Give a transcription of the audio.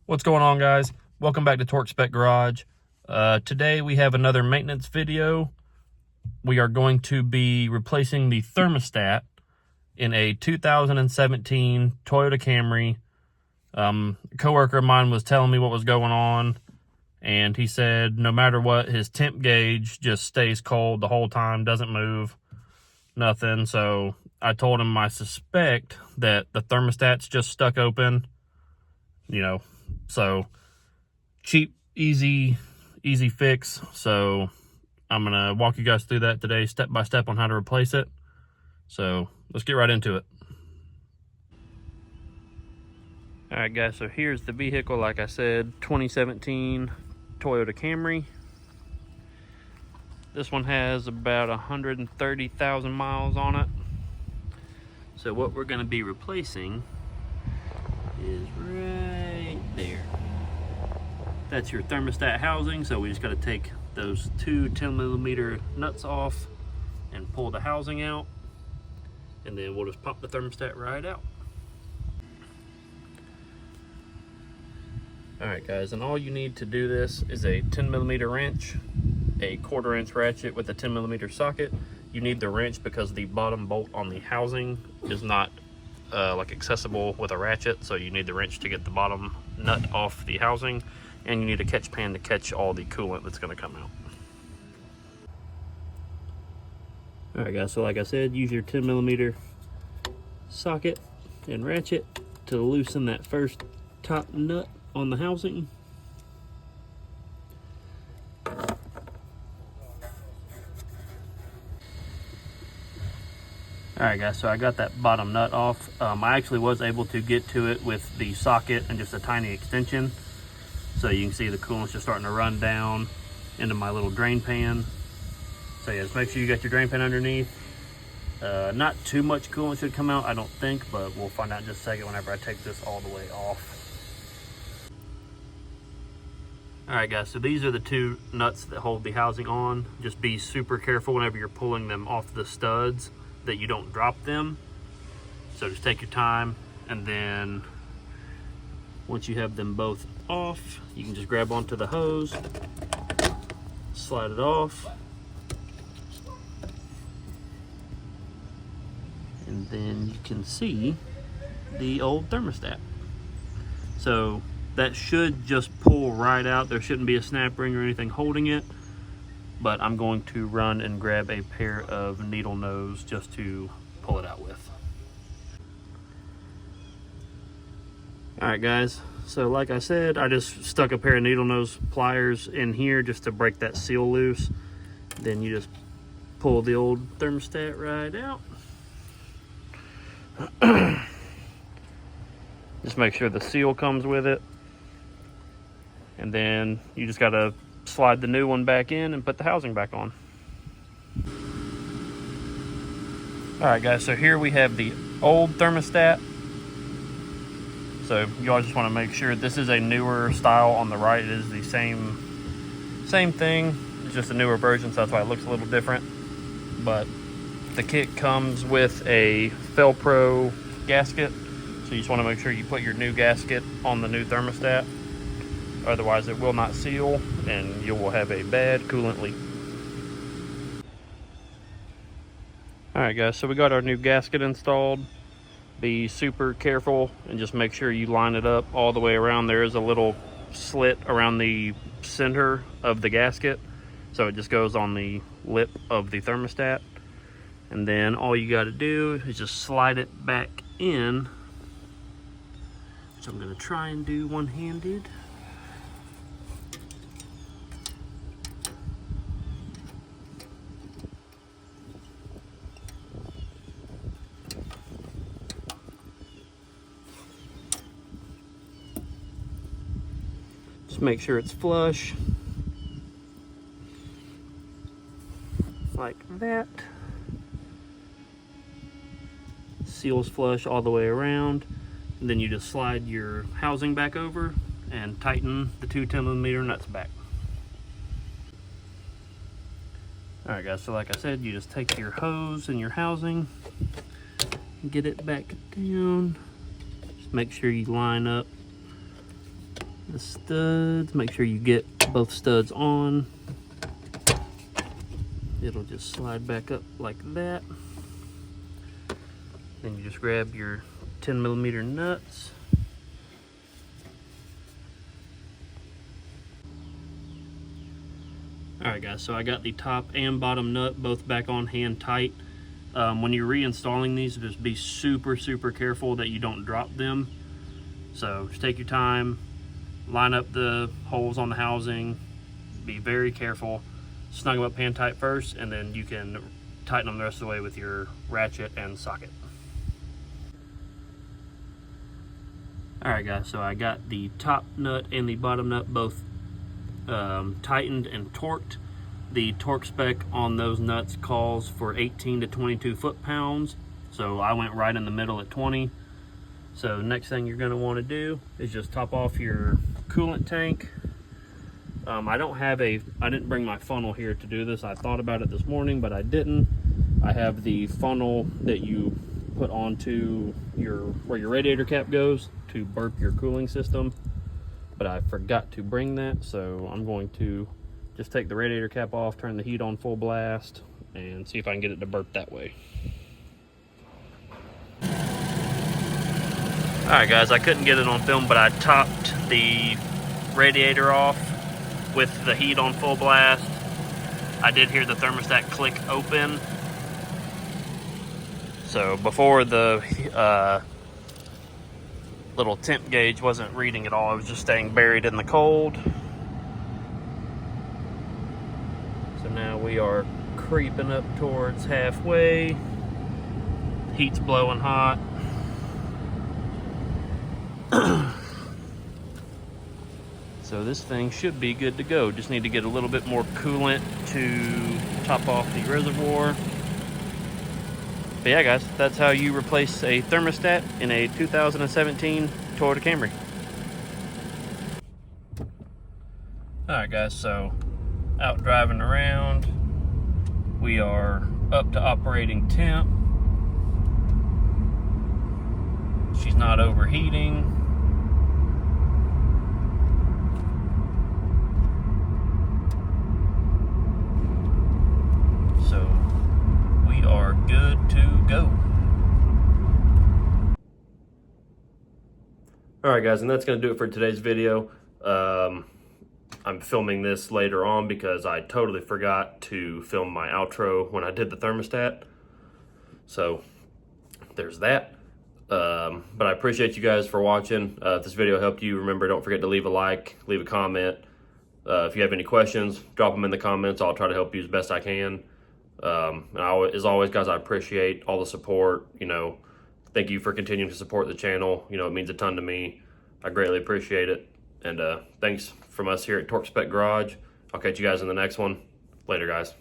What's going on, guys? Welcome back to Torque Spec Garage. Today we have another maintenance video. We are going to be replacing the thermostat in a 2017 Toyota Camry. A coworker of mine was telling me what was going on, and he said no matter what, his temp gauge just stays cold the whole time, doesn't move, nothing. So I told him I suspect that the thermostat's just stuck open, so cheap, easy fix. So I'm gonna walk you guys through that today, step by step, on how to replace it. So let's get right into it. All right, guys, so here's the vehicle. Like I said, 2017 Toyota Camry. This one has about 130,000 miles on it. So what we're gonna be replacing is right there. That's your thermostat housing. So we just got to take those two 10mm nuts off and pull the housing out, and then we'll just pop the thermostat right out. All right, guys, and all you need to do this is a 10mm wrench, a 1/4 inch ratchet with a 10mm socket. You need the wrench because the bottom bolt on the housing is not accessible with a ratchet, so you need the wrench to get the bottom nut off the housing, and you need a catch pan to catch all the coolant that's going to come out. All right, guys, so like I said, use your 10mm socket and ratchet to loosen that first top nut on the housing. Alright, guys, so I got that bottom nut off. I actually was able to get to it with the socket and just a tiny extension. So you can see the coolant's just starting to run down into my little drain pan. So yeah, just make sure you got your drain pan underneath. Not too much coolant should come out, I don't think, but we'll find out in just a second whenever I take this all the way off. Alright, guys, so these are the two nuts that hold the housing on. Just be super careful whenever you're pulling them off the studs that you don't drop them. So just take your time, and then once you have them both off, you can just grab onto the hose, slide it off, and then you can see the old thermostat. So that should just pull right out. There shouldn't be a snap ring or anything holding it, but I'm going to run and grab a pair of needle nose just to pull it out with. All right, guys, so like I said, I just stuck a pair of needle nose pliers in here just to break that seal loose. Then you just pull the old thermostat right out. Just make sure the seal comes with it, and then you just gotta slide the new one back in and put the housing back on. All right, guys, so here we have the old thermostat. So you always just want to make sure this is a newer style on the right. It is the same thing, it's just a newer version, so that's why it looks a little different. But the kit comes with a Felpro gasket, so you just want to make sure you put your new gasket on the new thermostat. Otherwise it will not seal and you will have a bad coolant leak. Alright, guys, so we got our new gasket installed. Be super careful and just make sure you line it up all the way around. There is a little slit around the center of the gasket, so it just goes on the lip of the thermostat. And then all you got to do is just slide it back in, which I'm going to try and do one-handed. Just make sure it's flush, like that. Seals flush all the way around, and then you just slide your housing back over and tighten the two 10mm nuts back. All right, guys, so like I said, you just take your hose and your housing and get it back down. Just make sure you line up the studs. Make sure you get both studs on. It'll just slide back up like that. Then you just grab your 10mm nuts. Alright guys, so I got the top and bottom nut both back on hand tight. When you're reinstalling these, just be super careful that you don't drop them. So just take your time, line up the holes on the housing, be very careful, snug them up hand tight first, and then you can tighten them the rest of the way with your ratchet and socket. Alright guys, so I got the top nut and the bottom nut both tightened and torqued. The torque spec on those nuts calls for 18 to 22 foot-pounds, so I went right in the middle at 20. So next thing you're going to want to do is just top off your coolant tank. I didn't bring my funnel here to do this. I thought about it this morning, but I didn't. I have the funnel that you put onto where your radiator cap goes to burp your cooling system, but I forgot to bring that, so I'm going to just take the radiator cap off, turn the heat on full blast, and see if I can get it to burp that way. Alright guys, I couldn't get it on film, but I topped the radiator off with the heat on full blast. I did hear the thermostat click open. So before the little temp gauge wasn't reading at all, it was just staying buried in the cold. So now we are creeping up towards halfway. Heat's blowing hot. So this thing should be good to go. Just need to get a little bit more coolant to top off the reservoir. But yeah guys, that's how you replace a thermostat in a 2017 Toyota Camry. Alright guys, so out driving around, we are up to operating temp. She's not overheating. So we are good to go. Alright guys, and that's going to do it for today's video. I'm filming this later on because I totally forgot to film my outro when I did the thermostat. So there's that. But I appreciate you guys for watching. If this video helped you, remember, don't forget to leave a like, leave a comment. If you have any questions, drop them in the comments. I'll try to help you as best I can. As always, guys, I appreciate all the support. Thank you for continuing to support the channel. It means a ton to me. I greatly appreciate it. And thanks from us here at Torque Spec Garage. I'll catch you guys in the next one. Later, guys.